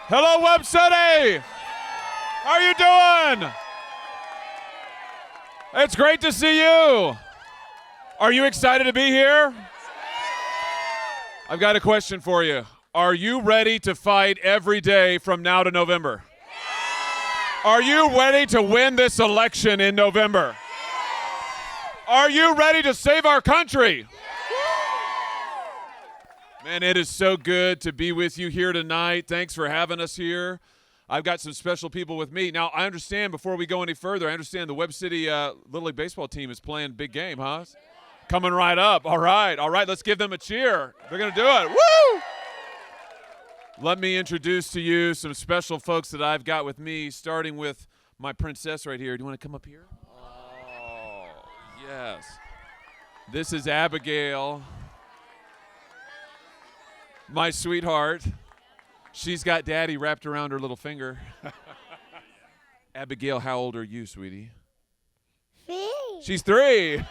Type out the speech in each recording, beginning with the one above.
Hello, Webb City. How are you doing? It's great to see you. Are you excited to be here? I've got a question for you. Are you ready to fight every day from now to November? Are you ready to win this election in November? Are you ready to save our country? Man, it is so good to be with you here tonight. Thanks for having us here. I've got some special people with me. Now, I understand, before we go any further, I understand the Webb City Little League Baseball team is playing big game, huh? Coming right up. All right, let's give them a cheer. They're going to do it. Woo! Let me introduce to you some special folks that I've got with me, starting with my princess right here. Do you want to come up here? Oh, yes. This is Abigail, my sweetheart. She's got daddy wrapped around her little finger. Abigail, how old are you, sweetie? 3. She's 3.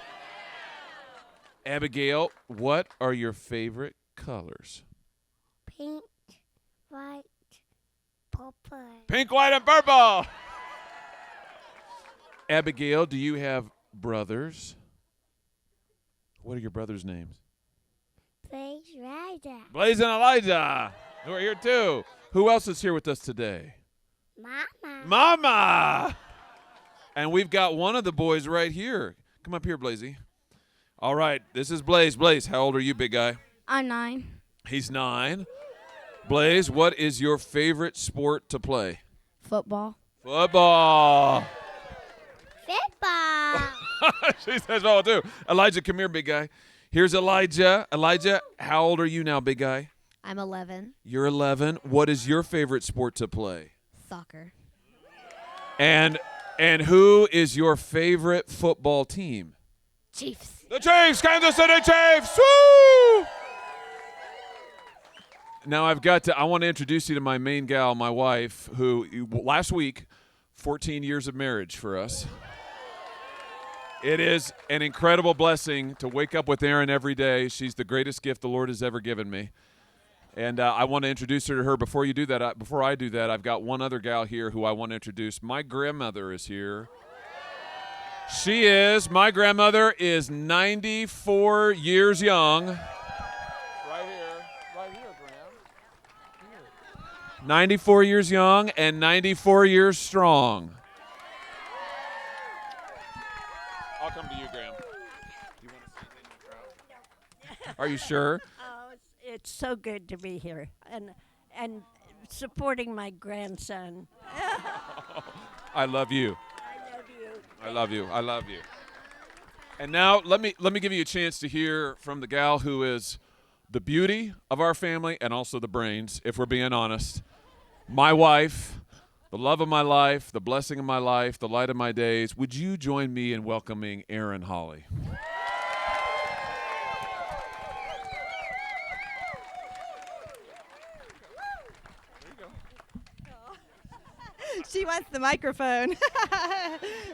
Abigail, what are your favorite colors? Pink, white, purple. Pink, white, and purple. Abigail, do you have brothers? What are your brothers' names? Blaze Rider. Blaze and Elijah, who are here too. Who else is here with us today? Mama. Mama! And we've got one of the boys right here. Come up here, Blazy. All right, this is Blaze. Blaze, how old are you, big guy? I'm 9. He's 9. Blaze, what is your favorite sport to play? Football. Football. Football. She says football too. Elijah, come here, big guy. Here's Elijah. Elijah, how old are you now, big guy? I'm 11. You're 11. What is your favorite sport to play? Soccer. And who is your favorite football team? Chiefs. The Chiefs, Kansas City Chiefs. Woo! Now I want to introduce you to my main gal, my wife, who last week, 14 years of marriage for us. It is an incredible blessing to wake up with Erin every day. She's the greatest gift the Lord has ever given me. And I want to introduce her to her. Before I do that, I've got one other gal here who I want to introduce. My grandmother is here. My grandmother is 94 years young. Right here, Graham. 94 years young and 94 years strong. I'll come to you, Graham. Do you want to say anything to the crowd? Are you sure? Oh, it's so good to be here and supporting my grandson. I love you. I love you. I love you. And now let me give you a chance to hear from the gal who is the beauty of our family and also the brains, if we're being honest. My wife, the love of my life, the blessing of my life, the light of my days. Would you join me in welcoming Erin Hawley? She wants the microphone.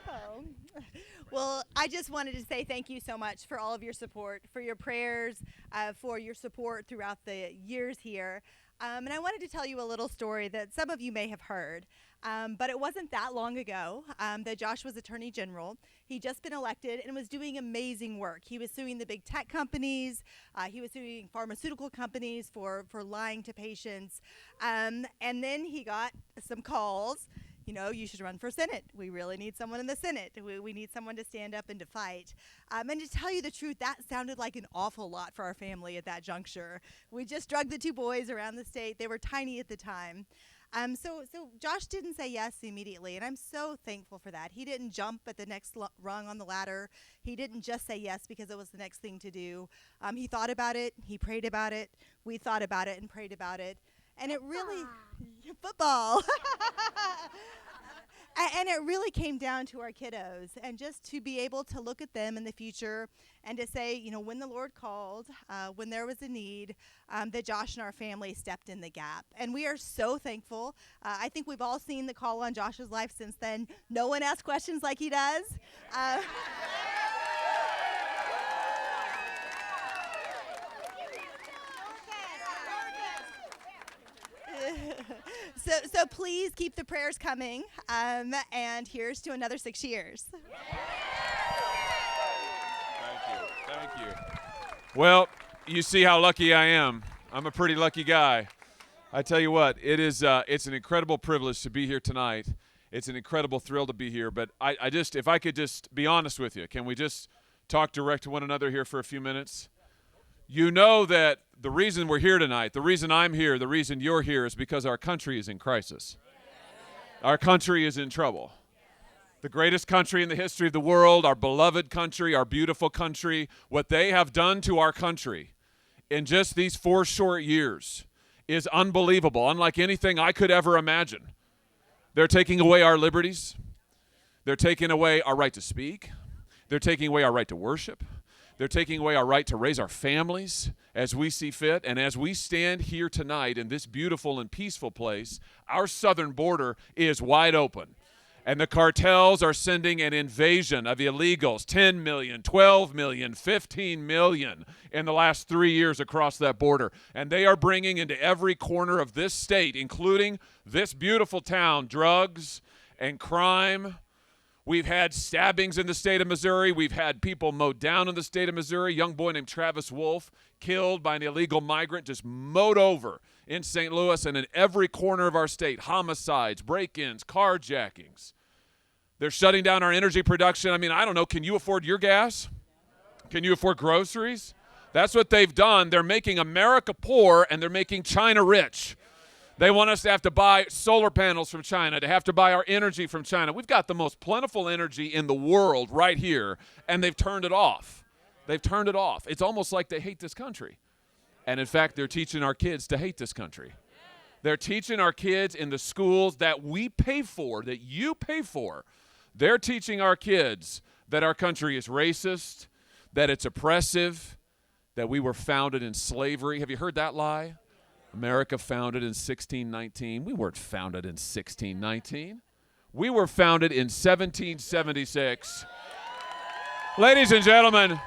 Oh. Well, I just wanted to say thank you so much for all of your support, for your prayers, for your support throughout the years here. And I wanted to tell you a little story that some of you may have heard. But it wasn't that long ago that Josh was Attorney General. He'd just been elected and was doing amazing work. He was suing the big tech companies. He was suing pharmaceutical companies for lying to patients. And then he got some calls. You know, you should run for Senate. We really need someone in the Senate. We need someone to stand up and to fight. And to tell you the truth, that sounded like an awful lot for our family at that juncture. We just drugged the 2 boys around the state. They were tiny at the time. So Josh didn't say yes immediately, and I'm so thankful for that. He didn't jump at the next rung on the ladder. He didn't just say yes because it was the next thing to do. He thought about it. He prayed about it. We thought about it and prayed about it. And it really, football. And it really came down to our kiddos, and just to be able to look at them in the future and to say, you know, when the Lord called, when there was a need, that Josh and our family stepped in the gap. And we are so thankful. I think we've all seen the call on Josh's life since then. No one asks questions like he does. So please keep the prayers coming. And here's to another 6 years. Thank you. Well, you see how lucky I am. I'm a pretty lucky guy. I tell you what, it's an incredible privilege to be here tonight. It's an incredible thrill to be here. But if I could just be honest with you, can we just talk direct to one another here for a few minutes? You know that the reason we're here tonight, the reason I'm here, the reason you're here is because our country is in crisis. Our country is in trouble. The greatest country in the history of the world, our beloved country, our beautiful country, what they have done to our country in just these 4 short years is unbelievable, unlike anything I could ever imagine. They're taking away our liberties. They're taking away our right to speak. They're taking away our right to worship. They're taking away our right to raise our families as we see fit. And as we stand here tonight in this beautiful and peaceful place, our southern border is wide open. And the cartels are sending an invasion of illegals, 10 million, 12 million, 15 million in the last 3 years across that border. And they are bringing into every corner of this state, including this beautiful town, drugs and crime. We've had stabbings in the state of Missouri. We've had people mowed down in the state of Missouri. A young boy named Travis Wolf killed by an illegal migrant, just mowed over in St. Louis and in every corner of our state. Homicides, break-ins, carjackings. They're shutting down our energy production. I mean, I don't know, can you afford your gas? Can you afford groceries? That's what they've done. They're making America poor and they're making China rich. They want us to have to buy solar panels from China, to have to buy our energy from China. We've got the most plentiful energy in the world right here, and they've turned it off. They've turned it off. It's almost like they hate this country. And in fact, they're teaching our kids to hate this country. They're teaching our kids in the schools that we pay for, that you pay for. They're teaching our kids that our country is racist, that it's oppressive, that we were founded in slavery. Have you heard that lie? America founded in 1619. We weren't founded in 1619. We were founded in 1776. Ladies and gentlemen,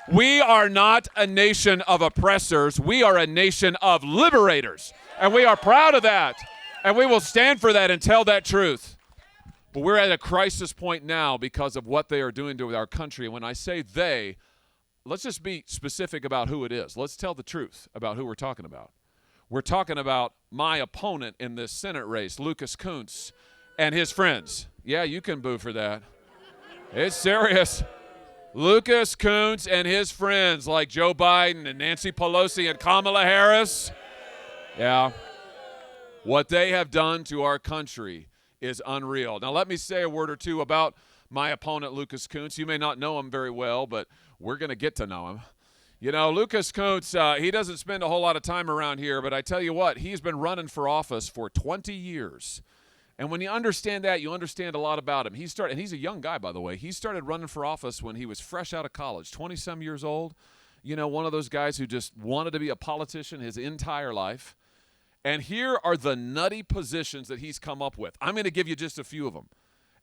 we are not a nation of oppressors. We are a nation of liberators. And we are proud of that. And we will stand for that and tell that truth. But we're at a crisis point now because of what they are doing to our country. And when I say they, let's just be specific about who it is. Let's tell the truth about who we're talking about. We're talking about my opponent in this Senate race, Lucas Kunce, and his friends. Yeah, you can boo for that. It's serious. Lucas Kunce and his friends like Joe Biden and Nancy Pelosi and Kamala Harris. Yeah. What they have done to our country is unreal. Now, let me say a word or two about my opponent, Lucas Kunce. You may not know him very well, but we're going to get to know him. You know, Lucas Kunce, he doesn't spend a whole lot of time around here, but I tell you what, he's been running for office for 20 years. And when you understand that, you understand a lot about him. And he's a young guy, by the way. He started running for office when he was fresh out of college, 20-some years old. You know, one of those guys who just wanted to be a politician his entire life. And here are the nutty positions that he's come up with. I'm going to give you just a few of them.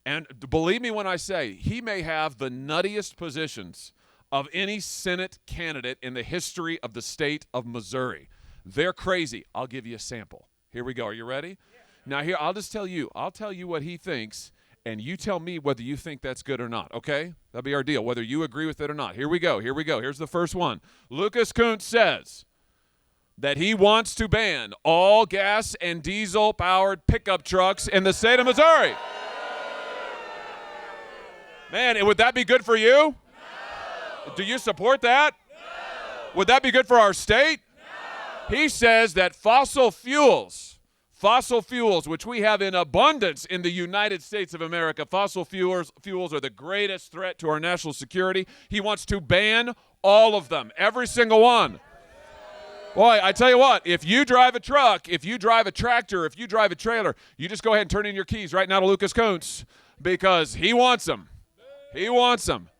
And believe me when I say, he may have the nuttiest positions of any Senate candidate in the history of the state of Missouri. They're crazy. I'll give you a sample. Here we go. Are you ready? Yeah. Now here, I'll tell you what he thinks, and you tell me whether you think that's good or not, okay? That'll be our deal, whether you agree with it or not. Here we go. Here's the first one. Lucas Kunce says that he wants to ban all gas and diesel-powered pickup trucks in the state of Missouri. Man, would that be good for you? Do you support that? No. Would that be good for our state? No. He says that fossil fuels, which we have in abundance in the United States of America, fossil fuels are the greatest threat to our national security. He wants to ban all of them, every single one. Boy, I tell you what, if you drive a truck, if you drive a tractor, if you drive a trailer, you just go ahead and turn in your keys right now to Lucas Kunce because he wants them. He wants them.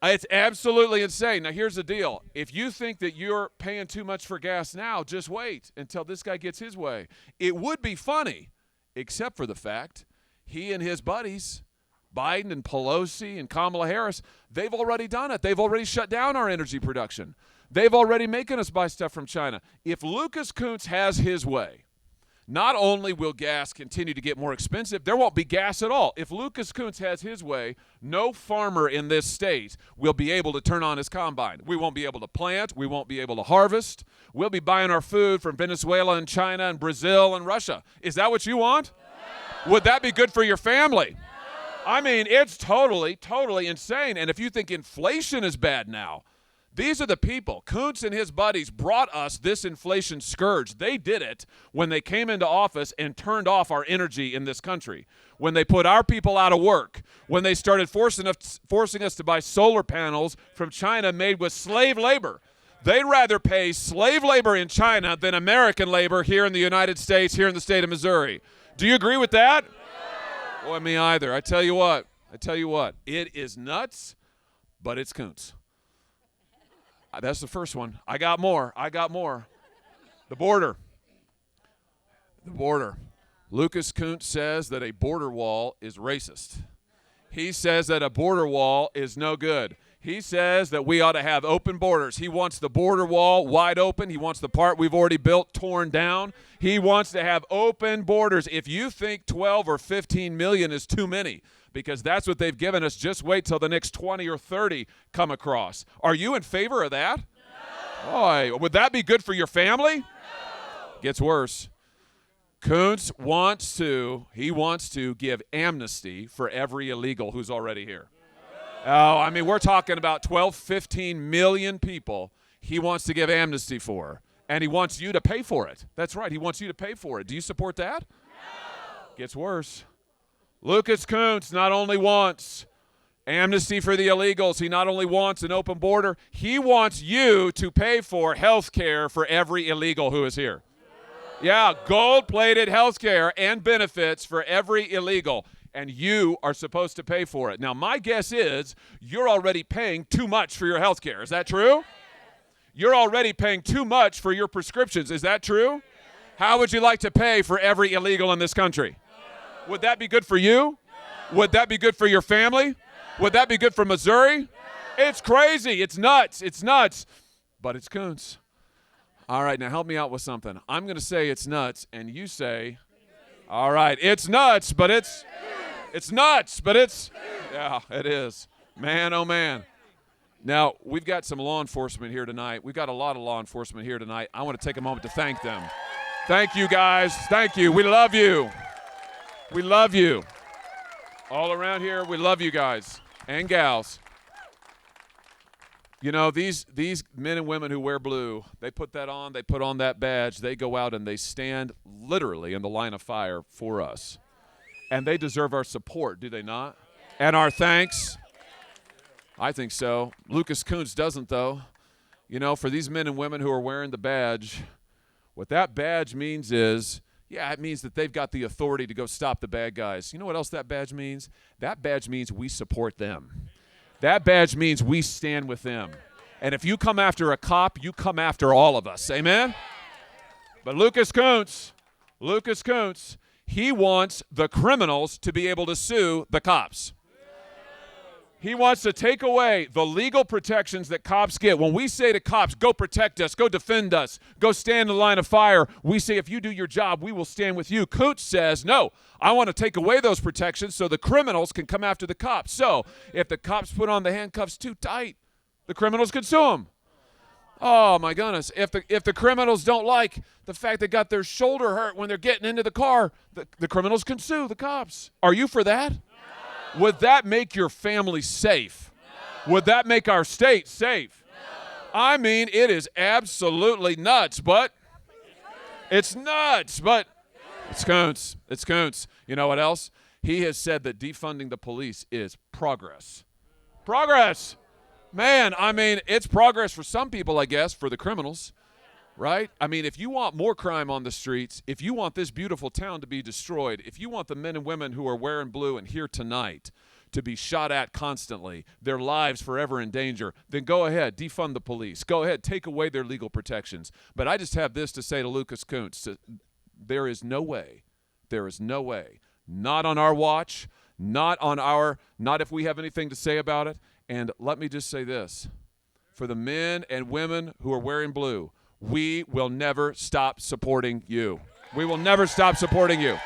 It's absolutely insane. Now, here's the deal. If you think that you're paying too much for gas now, just wait until this guy gets his way. It would be funny, except for the fact he and his buddies, Biden and Pelosi and Kamala Harris, they've already done it. They've already shut down our energy production. They've already making us buy stuff from China. If Lucas Kunce has his way, not only will gas continue to get more expensive, there won't be gas at all. If Lucas Kuntz has his way, no farmer in this state will be able to turn on his combine. We won't be able to plant. We won't be able to harvest. We'll be buying our food from Venezuela and China and Brazil and Russia. Is that what you want? No. Would that be good for your family? No. I mean, it's totally insane. And if you think inflation is bad now, these are the people. Kuntz and his buddies brought us this inflation scourge. They did it when they came into office and turned off our energy in this country, when they put our people out of work, when they started forcing us to buy solar panels from China made with slave labor. They'd rather pay slave labor in China than American labor here in the United States, here in the state of Missouri. Do you agree with that? No. Boy, me either. I tell you what, it is nuts, but it's Kuntz. That's the first one. I got more. The border. Lucas Kuntz says that a border wall is racist. He says that a border wall is no good. He says that we ought to have open borders. He wants the border wall wide open. He wants the part we've already built torn down. He wants to have open borders. If you think 12 or 15 million is too many, because that's what they've given us, just wait till the next 20 or 30 come across. Are you in favor of that? No. Boy, would that be good for your family? No. Gets worse. Kuntz wants to give amnesty for every illegal who's already here. Oh, I mean, we're talking about 12, 15 million people he wants to give amnesty for, and he wants you to pay for it. That's right, he wants you to pay for it. Do you support that? No. Gets worse. Lucas Kuntz not only wants amnesty for the illegals, he not only wants an open border, he wants you to pay for health care for every illegal who is here. Yeah, gold-plated health care and benefits for every illegal, and you are supposed to pay for it. Now, my guess is you're already paying too much for your health care. Is that true? You're already paying too much for your prescriptions. Is that true? How would you like to pay for every illegal in this country? Would that be good for you? No. Would that be good for your family? No. Would that be good for Missouri? No. It's crazy. It's nuts. But it's Kuntz. All right, now help me out with something. I'm going to say it's nuts, and you say, all right, it's nuts, but it's nuts, but it's, yeah, it is. Man, oh, man. Now, we've got some law enforcement here tonight. We've got a lot of law enforcement here tonight. I want to take a moment to thank them. Thank you, guys. Thank you. We love you. We love you. All around here, we love you guys and gals. You know, these men and women who wear blue, they put that on, they put on that badge, they go out and they stand literally in the line of fire for us. And they deserve our support, do they not? And our thanks? I think so. Lucas Kuntz doesn't, though. You know, for these men and women who are wearing the badge, what that badge means is, yeah, it means that they've got the authority to go stop the bad guys. You know what else that badge means? That badge means we support them. That badge means we stand with them. And if you come after a cop, you come after all of us. Amen? But Lucas Kuntz, he wants the criminals to be able to sue the cops. He wants to take away the legal protections that cops get. When we say to cops, go protect us, go defend us, go stand in the line of fire, we say if you do your job, we will stand with you. Kuntz says, no, I want to take away those protections so the criminals can come after the cops. So if the cops put on the handcuffs too tight, the criminals can sue them. Oh, my goodness. If the criminals don't like the fact they got their shoulder hurt when they're getting into the car, the criminals can sue the cops. Are you for that? Would that make your family safe? No. Would that make our state safe? No. I mean, it is absolutely nuts, but it's nuts, but it's Kuntz. It's Kuntz. You know what else? He has said that defunding the police is progress. Progress. Man, I mean, it's progress for some people, I guess, for the criminals, right? I mean, if you want more crime on the streets, if you want this beautiful town to be destroyed, if you want the men and women who are wearing blue and here tonight to be shot at constantly, their lives forever in danger, then go ahead, defund the police. Go ahead, take away their legal protections. But I just have this to say to Lucas Kuntz. There is no way, not on our watch, not if we have anything to say about it. And let me just say this. For the men and women who are wearing blue, we will never stop supporting you. We will never stop supporting you.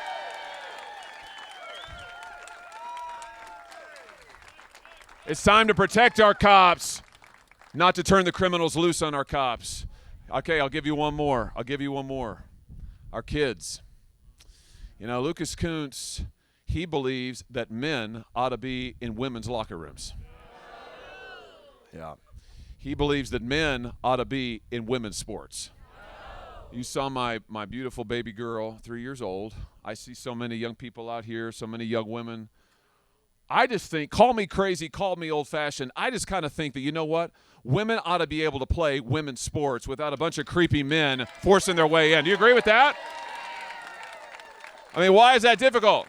It's time to protect our cops, not to turn the criminals loose on our cops. Okay, I'll give you one more. Our kids. You know, Lucas Kuntz, he believes that men ought to be in women's locker rooms. Yeah. He believes that men ought to be in women's sports. You saw my beautiful baby girl, 3 years old. I see so many young people out here, so many young women. I just think, call me crazy, call me old-fashioned, I just kind of think that, you know what? Women ought to be able to play women's sports without a bunch of creepy men forcing their way in. Do you agree with that? I mean, why is that difficult?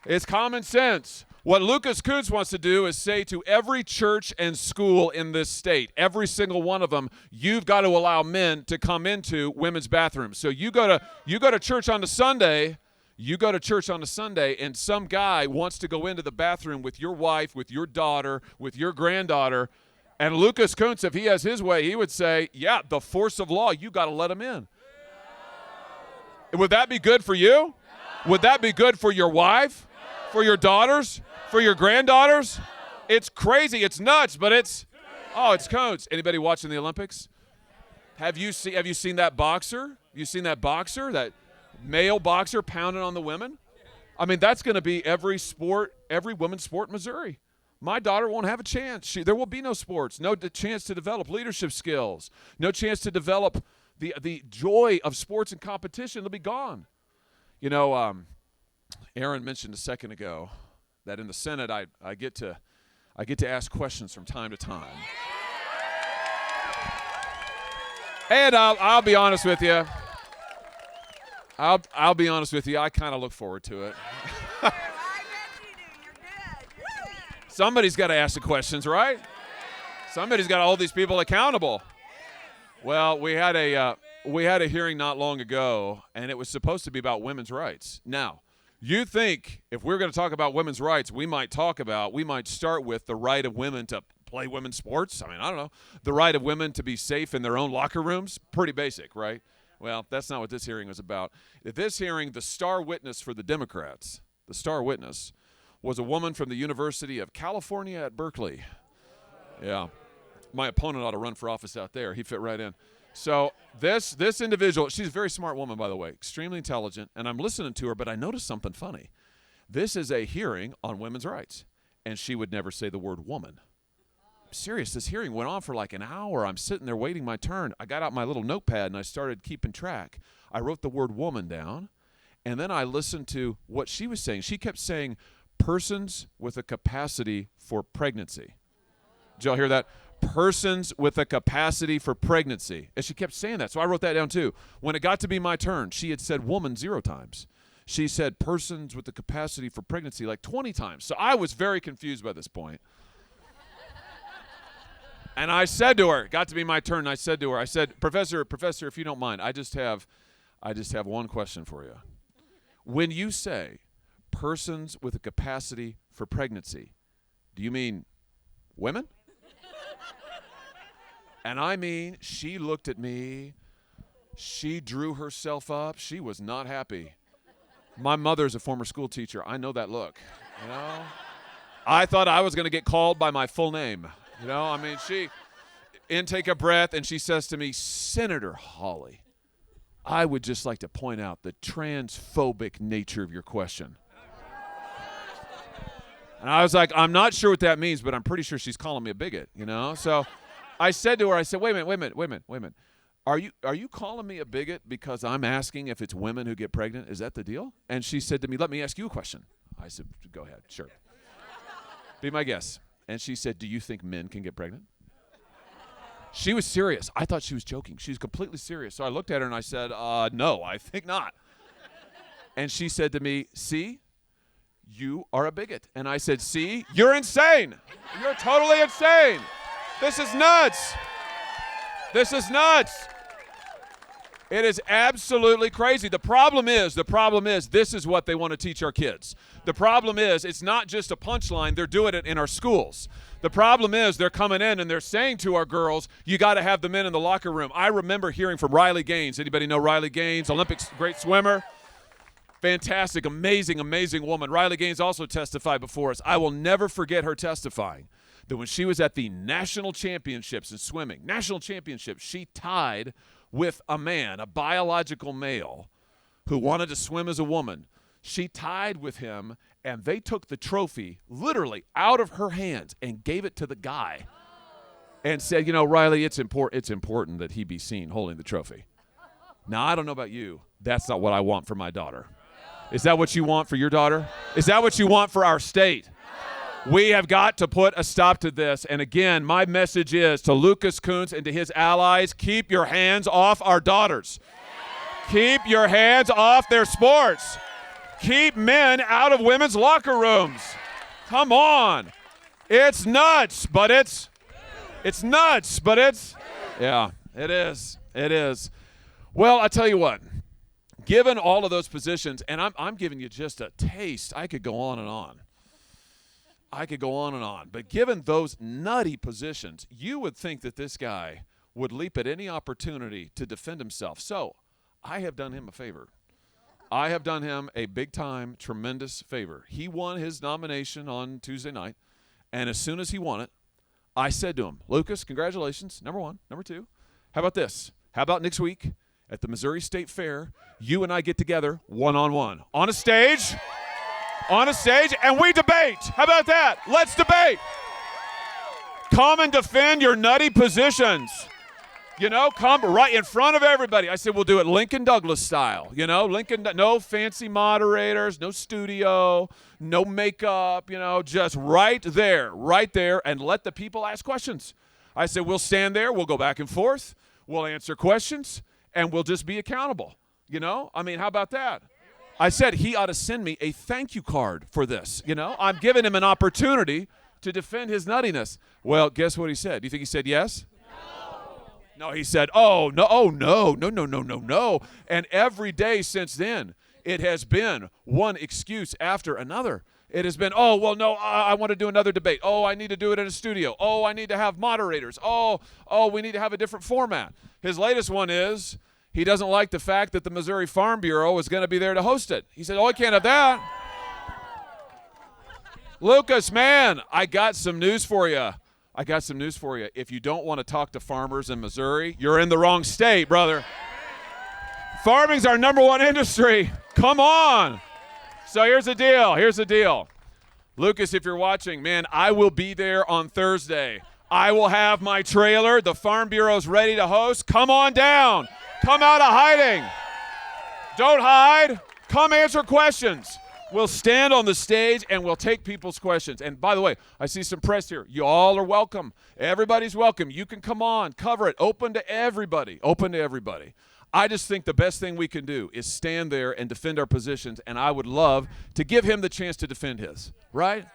It's common sense. What Lucas Kuntz wants to do is say to every church and school in this state, every single one of them, you've got to allow men to come into women's bathrooms. So you go to church on a Sunday, and some guy wants to go into the bathroom with your wife, with your daughter, with your granddaughter, and Lucas Kuntz, if he has his way, he would say, yeah, the force of law, you got to let him in. Would that be good for you? Would that be good for your wife, for your daughters, for your granddaughters? It's crazy. It's nuts, but it's Kuntz. Anybody watching the Olympics? Have you seen that boxer? That male boxer pounding on the women? I mean, that's going to be every women's sport in Missouri. My daughter won't have a chance. There will be no sports, no chance to develop leadership skills, no chance to develop the joy of sports and competition. It'll be gone. You know, Aaron mentioned a second ago that in the Senate I get to ask questions from time to time. And I'll be honest with you. I'll be honest with you. I kind of look forward to it. Somebody's got to ask the questions, right? Somebody's got to hold these people accountable. Well, we had a hearing not long ago, and it was supposed to be about women's rights. Now, you think if we're going to talk about women's rights, we might start with the right of women to play women's sports. I mean, I don't know. The right of women to be safe in their own locker rooms. Pretty basic, right? Well, that's not what this hearing was about. At this hearing, the star witness for the Democrats, was a woman from the University of California at Berkeley. Yeah. My opponent ought to run for office out there. He fit right in. So this individual, she's a very smart woman, by the way, extremely intelligent, and I'm listening to her, but I noticed something funny. This is a hearing on women's rights, and she would never say the word woman. I'm serious, this hearing went on for like an hour. I'm sitting there waiting my turn. I got out my little notepad, and I started keeping track. I wrote the word woman down, and then I listened to what she was saying. She kept saying, persons with a capacity for pregnancy. Did y'all hear that? Persons with a capacity for pregnancy. And she kept saying that, so I wrote that down too. When it got to be my turn, she had said woman 0 times. She said persons with the capacity for pregnancy like 20 times. So I was very confused by this point. And I said to her, it got to be my turn, and I said to her, Professor, if you don't mind, I just have one question for you. When you say persons with a capacity for pregnancy, do you mean women? And I mean, she looked at me, she drew herself up, she was not happy. My mother's a former school teacher. I know that look, you know? I thought I was going to get called by my full name, you know? I mean, she intake a breath, and she says to me, Senator Hawley, I would just like to point out the transphobic nature of your question. And I was like, I'm not sure what that means, but I'm pretty sure she's calling me a bigot, you know? So I said to her, wait a minute. Are you calling me a bigot because I'm asking if it's women who get pregnant? Is that the deal? And she said to me, let me ask you a question. I said, go ahead, sure. Be my guest. And she said, do you think men can get pregnant? She was serious. I thought she was joking. She was completely serious. So I looked at her and I said, no, I think not. And she said to me, see, you are a bigot. And I said, see, you're insane. You're totally insane. This is nuts. It is absolutely crazy. The problem is, this is what they want to teach our kids. The problem is, it's not just a punchline. They're doing it in our schools. The problem is, they're coming in and they're saying to our girls, you got to have the men in the locker room. I remember hearing from Riley Gaines. Anybody know Riley Gaines? Olympics great swimmer. Fantastic, amazing, amazing woman. Riley Gaines also testified before us. I will never forget her testifying that when she was at the national championships in swimming, she tied with a man, a biological male, who wanted to swim as a woman. She tied with him, and they took the trophy literally out of her hands and gave it to the guy and said, you know, Riley, it's important that he be seen holding the trophy. Now, I don't know about you. That's not what I want for my daughter. Is that what you want for your daughter? Is that what you want for our state? We have got to put a stop to this. And again, my message is to Lucas Kuntz and to his allies, keep your hands off our daughters. Keep your hands off their sports. Keep men out of women's locker rooms. Come on. It's nuts, but it's yeah, it is. It is. Well, I tell you what, given all of those positions, and I'm giving you just a taste, I could go on and on. But given those nutty positions, you would think that this guy would leap at any opportunity to defend himself. So I have done him a favor. I have done him a big-time, tremendous favor. He won his nomination on Tuesday night, and as soon as he won it, I said to him, Lucas, congratulations, number one. Number two, how about this? How about next week at the Missouri State Fair, you and I get together one-on-one on a stage, and we debate. How about that? Let's debate. Come and defend your nutty positions. You know, come right in front of everybody. I said, we'll do it Lincoln Douglas style. You know, no fancy moderators, no studio, no makeup, you know, just right there, and let the people ask questions. I said, we'll stand there, we'll go back and forth, we'll answer questions, and we'll just be accountable. You know, I mean, how about that? I said he ought to send me a thank you card for this. You know, I'm giving him an opportunity to defend his nuttiness. Well, guess what he said? Do you think he said yes? No, he said, no. And every day since then, it has been one excuse after another. It has been, I want to do another debate. Oh, I need to do it in a studio. Oh, I need to have moderators. Oh, we need to have a different format. His latest one is he doesn't like the fact that the Missouri Farm Bureau is going to be there to host it. He said, I can't have that. Lucas, man, I got some news for you. If you don't want to talk to farmers in Missouri, you're in the wrong state, brother. Farming's our number one industry. Come on. So here's the deal. Lucas, if you're watching, man, I will be there on Thursday. I will have my trailer. The Farm Bureau's ready to host. Come on down. Come out of hiding. Don't hide. Come answer questions. We'll stand on the stage and we'll take people's questions. And by the way, I see some press here. You all are welcome. Everybody's welcome. You can come on, cover it. Open to everybody. I just think the best thing we can do is stand there and defend our positions, and I would love to give him the chance to defend his, right?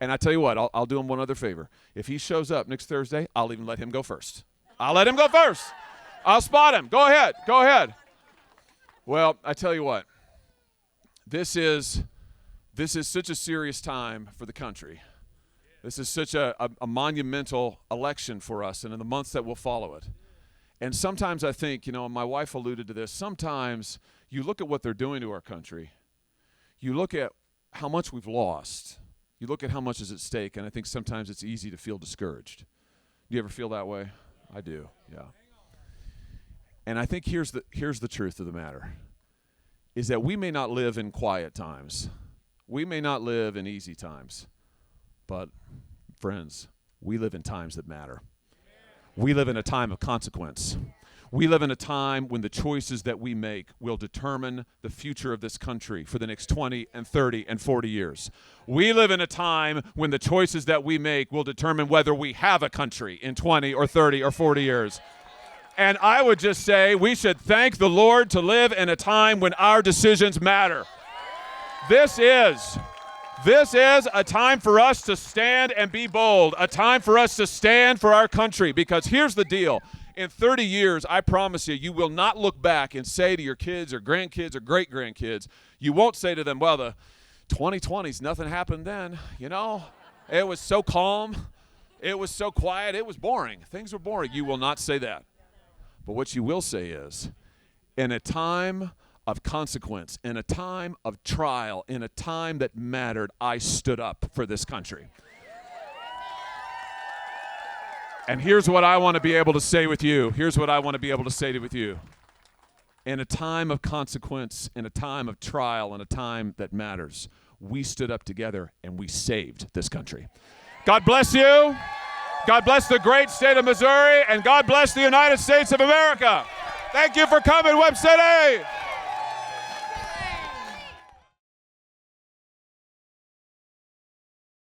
And I tell you what, I'll do him one other favor. If he shows up next Thursday, I'll even let him go first. I'll spot him. Go ahead. Well, I tell you what. This is such a serious time for the country. This is such a monumental election for us and in the months that will follow it. And sometimes I think, and my wife alluded to this, sometimes you look at what they're doing to our country. You look at how much we've lost. You look at how much is at stake, and I think sometimes it's easy to feel discouraged. Do you ever feel that way? I do, yeah. And I think here's the truth of the matter. Is that we may not live in quiet times. We may not live in easy times. But, friends, we live in times that matter. We live in a time of consequence. We live in a time when the choices that we make will determine the future of this country for the next 20 and 30 and 40 years. We live in a time when the choices that we make will determine whether we have a country in 20 or 30 or 40 years. And I would just say we should thank the Lord to live in a time when our decisions matter. This is a time for us to stand and be bold, a time for us to stand for our country, because here's the deal. In 30 years, I promise you, you will not look back and say to your kids or grandkids or great-grandkids, you won't say to them, well, the 2020s, nothing happened then, you know? It was so calm. It was so quiet. It was boring. Things were boring. You will not say that. But what you will say is, in a time of consequence, in a time of trial, in a time that mattered, I stood up for this country. And here's what I want to be able to say with you. Here's what I want to be able to say with you. In a time of consequence, in a time of trial, in a time that matters, we stood up together and we saved this country. God bless you. God bless the great state of Missouri, and God bless the United States of America. Thank you for coming, Webb City.